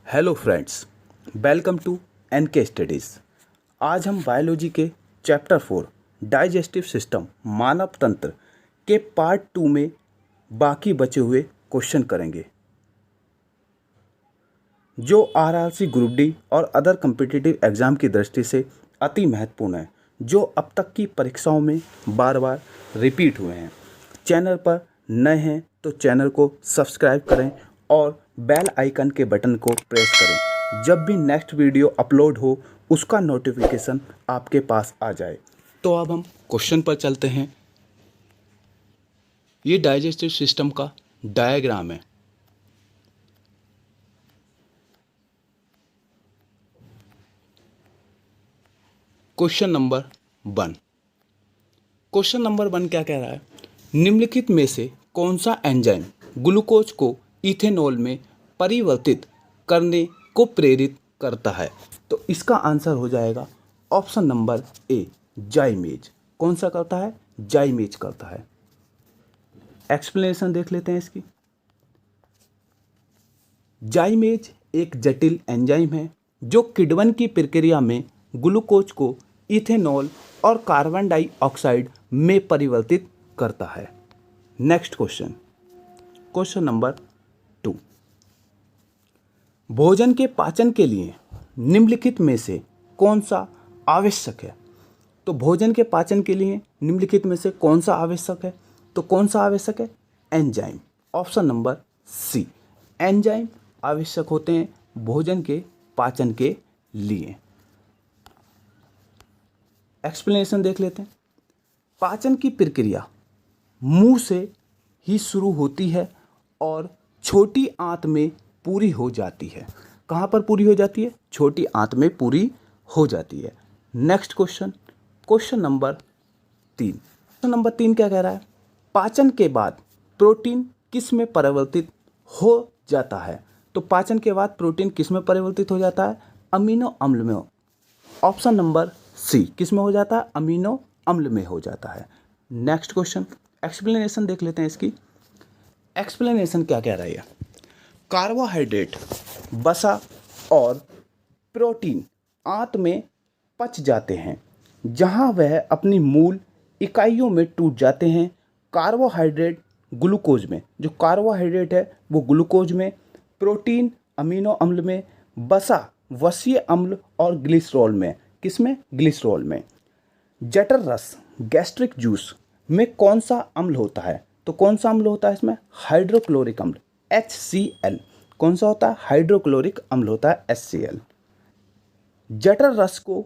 Hello friends, welcome to NK studies. आज हम biology के चैप्टर 4 डाइजेस्टिव सिस्टम मानव तंत्र के पार्ट 2 में बाकी बचे हुए क्वेश्चन करेंगे, जो आरआरसी ग्रुप डी और अदर कम्पिटिटिव एग्ज़ाम की दृष्टि से अति महत्वपूर्ण है, जो अब तक की परीक्षाओं में बार बार रिपीट हुए हैं। चैनल पर नए हैं तो चैनल को सब्सक्राइब करें और बेल आइकन के बटन को प्रेस करें। जब भी नेक्स्ट वीडियो अपलोड हो उसका नोटिफिकेशन आपके पास आ जाए। तो अब हम क्वेश्चन पर चलते हैं। ये डाइजेस्टिव सिस्टम का डायग्राम है। Question number 1। क्वेश्चन नंबर 1 क्या कह रहा है? निम्नलिखित में से कौन सा एंजाइम ग्लूकोज को इथेनॉल में परिवर्तित करने को प्रेरित करता है? तो इसका आंसर हो जाएगा ऑप्शन नंबर ए, जाइमेज। कौन सा करता है? जाइमेज करता है। एक्सप्लेनेशन देख लेते हैं इसकी। जाइमेज एक जटिल एंजाइम है जो किण्वन की प्रक्रिया में ग्लूकोज को इथेनॉल और कार्बन डाइऑक्साइड में परिवर्तित करता है। Next question, question number 2। भोजन के पाचन के लिए निम्नलिखित में से कौन सा आवश्यक है? तो भोजन के पाचन के लिए निम्नलिखित में से कौन सा आवश्यक है? तो कौन सा आवश्यक है? Enzyme. Option number C, enzyme आवश्यक होते हैं भोजन के पाचन के लिए। एक्सप्लेनेशन देख लेते हैं। पाचन की प्रक्रिया मुंह से ही शुरू होती है और छोटी आंत में पूरी हो जाती है। कहाँ पर पूरी हो जाती है? छोटी आंत में पूरी हो जाती है। Next question, question number 3। Question number 3 क्या कह रहा है? पाचन के बाद प्रोटीन किस में परिवर्तित हो जाता है? तो पाचन के बाद प्रोटीन किस में परिवर्तित हो जाता है? अमीनो अम्ल में। ऑप्शन नंबर सी, किस में हो जाता है? अमीनो अम्ल में हो जाता है। नेक्स्ट क्वेश्चन, एक्सप्लेनेशन देख लेते हैं इसकी। एक्सप्लेनेशन क्या कह रही है? कार्बोहाइड्रेट, वसा और प्रोटीन आंत में पच जाते हैं, जहां वह अपनी मूल इकाइयों में टूट जाते हैं। कार्बोहाइड्रेट ग्लूकोज में, जो कार्बोहाइड्रेट है वो ग्लूकोज में, प्रोटीन अमीनो अम्ल में, वसा वसीय अम्ल और ग्लिसरॉल में। किस में? ग्लिसरॉल में। जठर रस, गैस्ट्रिक जूस में कौन सा अम्ल होता है? तो कौन सा अम्ल होता है इसमें? हाइड्रोक्लोरिक अम्ल, HCl। कौन सा होता है? हाइड्रोक्लोरिक अम्ल होता है, HCl। जठर रस को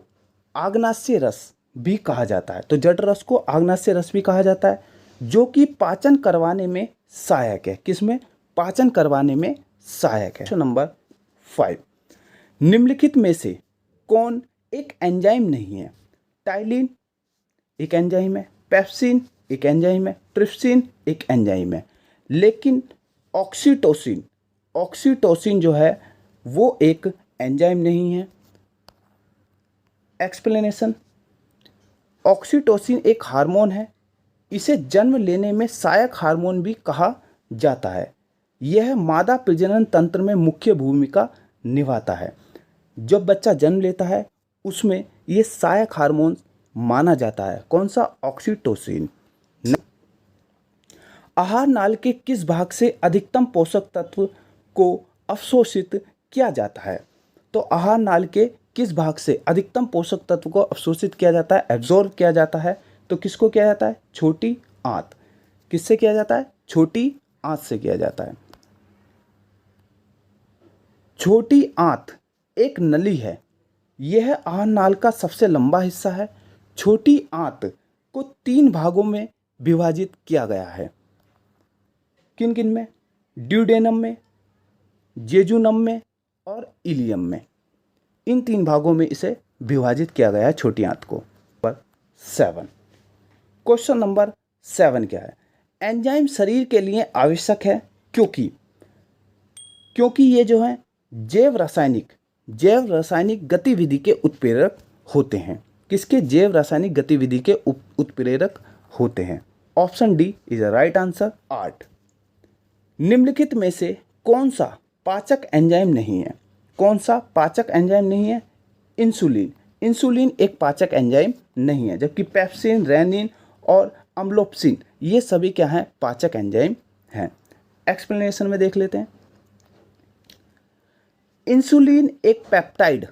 आग्नाशय रस भी कहा जाता है। तो जठर रस को आग्नाशय रस भी कहा जाता है, जो कि पाचन करवाने में सहायक है। किसमें? पाचन करवाने में सहायक है। नंबर 5। निम्नलिखित में से कौन एक एंजाइम नहीं है? टाइलिन एक एंजाइम है, पेप्सिन एक एंजाइम है, ट्रिप्सिन एक एंजाइम है, लेकिन ऑक्सीटोसिन जो है वो एक एंजाइम नहीं है। एक्सप्लेनेशन, ऑक्सीटोसिन एक हार्मोन है। इसे जन्म लेने में सहायक हार्मोन भी कहा जाता है। यह मादा प्रजनन तंत्र में मुख्य भूमिका निभाता है। जब बच्चा जन्म लेता है उसमें ये सहायक हार्मोन माना जाता है। कौन सा? ऑक्सीटोसिन। आहार नाल के किस भाग से अधिकतम पोषक तत्व को अवशोषित किया जाता है? तो आहार नाल के किस भाग से अधिकतम पोषक तत्व को अवशोषित किया जाता है, एब्जॉर्ब किया जाता है? तो किसको किया जाता है? छोटी आंत। किससे किया जाता है? छोटी आंत से किया जाता है। छोटी आंत एक नली है। यह आहार नाल का सबसे लंबा हिस्सा है। छोटी आंत को 3 भागों में विभाजित किया गया है। किन किन में? ड्यूडेनम में, जेजुनम में और इलियम में। इन 3 भागों में इसे विभाजित किया गया है छोटी आंत को। 7। क्वेश्चन नंबर 7 क्या है? एंजाइम शरीर के लिए आवश्यक है क्योंकि ये जो है जैव रासायनिक गतिविधि के उत्प्रेरक होते हैं। किसके? जैव रासायनिक गतिविधि के उत्प्रेरक होते हैं। Option D is a right answer. 8। निम्नलिखित में से कौन सा पाचक एंजाइम नहीं है? कौन सा पाचक एंजाइम नहीं है? इंसुलिन। इंसुलिन एक पाचक एंजाइम नहीं है, जबकि पेप्सिन, रेनिन और अम्लोप्सिन ये सभी क्या हैं? पाचक एंजाइम हैं। एक्सप्लेनेशन में देख लेते हैं। इंसुलिन एक पेप्टाइड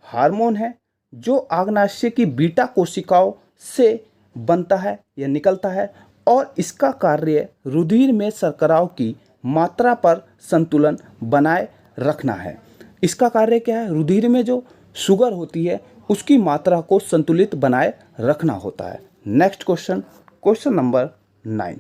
हार्मोन है जो आग्नाशय की बीटा कोशिकाओं से बनता है या निकलता है, और इसका कार्य रुधिर में शर्कराओं की मात्रा पर संतुलन बनाए रखना है। इसका कार्य क्या है? रुधिर में जो शुगर होती है उसकी मात्रा को संतुलित बनाए रखना होता है। Next question, question number 9।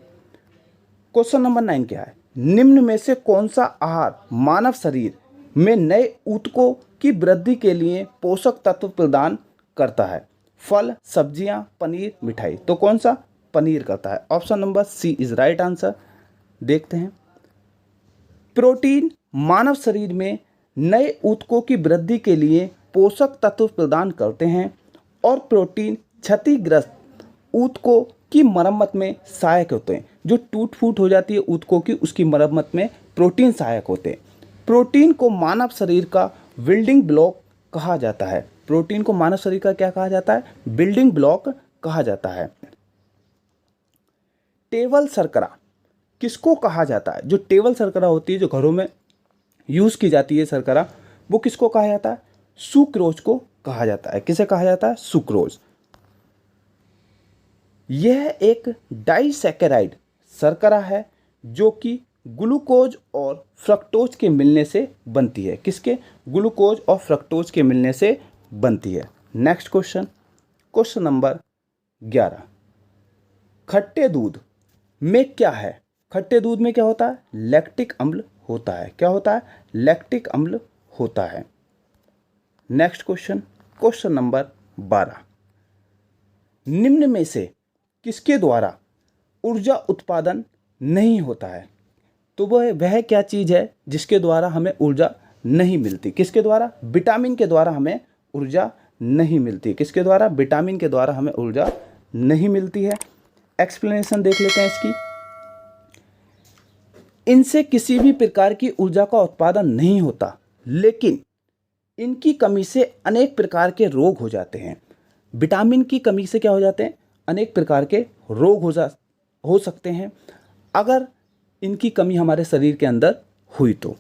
Question number 9 क्या है? निम्न में से कौन सा आहार मानव शरीर में नए ऊतकों की वृद्धि के लिए पोषक तत्व प्रदान करता है? फल, सब्जियां, पनीर, मिठाई। तो कौन सा? पनीर करता है। Option number C is right answer. देखते हैं। प्रोटीन मानव शरीर में नए ऊतकों की वृद्धि के लिए पोषक तत्व प्रदान करते हैं, और प्रोटीन क्षतिग्रस्त ऊतकों की मरम्मत में सहायक होते हैं। जो टूट फूट हो जाती है ऊतकों की, उसकी मरम्मत में प्रोटीन सहायक होते हैं। प्रोटीन को मानव शरीर का बिल्डिंग ब्लॉक कहा जाता है। प्रोटीन को मानव शरीर का क्या कहा जाता है? बिल्डिंग ब्लॉक कहा जाता है। टेबल शर्करा किसको कहा जाता है? जो टेबल शर्करा होती है, जो घरों में यूज की जाती है शर्करा, वो किसको कहा जाता है? सुक्रोज को कहा जाता है। किसे कहा जाता है? सुक्रोज। यह एक डाइसैकेराइड शर्करा है जो कि ग्लूकोज और फ्रक्टोज के मिलने से बनती है। किसके? ग्लूकोज और फ्रक्टोज के मिलने से बनती है। Next question, question number 11। खट्टे दूध में क्या है? खट्टे दूध में क्या होता है? लैक्टिक अम्ल होता है। क्या होता है? लैक्टिक अम्ल होता है। Next question, question number 12। निम्न में से किसके द्वारा ऊर्जा उत्पादन नहीं होता है? तो वह क्या चीज़ है जिसके द्वारा हमें ऊर्जा नहीं मिलती? किसके द्वारा? विटामिन के द्वारा हमें ऊर्जा नहीं मिलती। किसके द्वारा? विटामिन के द्वारा हमें ऊर्जा नहीं मिलती है। एक्सप्लेनेशन देख लेते हैं इसकी। इनसे किसी भी प्रकार की ऊर्जा का उत्पादन नहीं होता, लेकिन इनकी कमी से अनेक प्रकार के रोग हो जाते हैं। विटामिन की कमी से क्या हो जाते हैं? अनेक प्रकार के रोग हो सकते हैं अगर इनकी कमी हमारे शरीर के अंदर हुई तो।